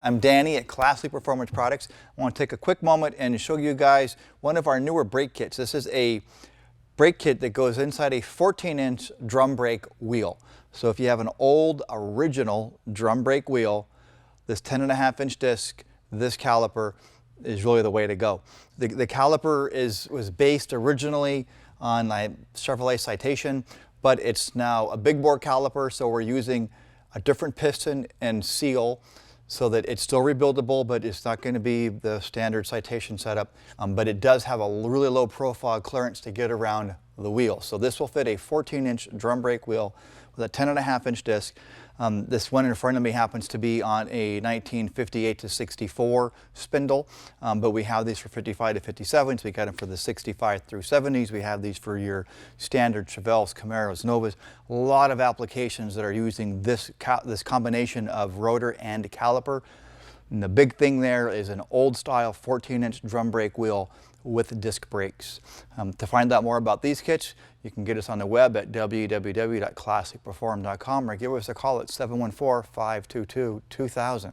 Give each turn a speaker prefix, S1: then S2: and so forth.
S1: I'm Danny at Classic Performance Products. I want to take a quick moment and show you guys one of our newer brake kits. This is a brake kit that goes inside a 14-inch drum brake wheel. So if you have an old original drum brake wheel, this 10.5-inch disc, this caliper is really the way to go. The caliper was based originally on a Chevrolet Citation, but it's now a big bore caliper, so we're using a different piston and seal so that it's still rebuildable, but it's not going to be the standard Citation setup. But it does have a really low profile clearance to get around the wheel. So this will fit a 14-inch drum brake wheel with a 10.5-inch disc. This one in front of me happens to be on a 1958 to 64 spindle, but we have these for 55 to 57, so we got them for the 65 through 70s. We have these for your standard Chevelles, Camaros, Novas. A lot of applications that are using this combination of rotor and caliper. And the big thing there is an old style 14-inch drum brake wheel with disc brakes. To find out more about these kits, you can get us on the web at www.classicperform.com or give us a call at 714-522-2000.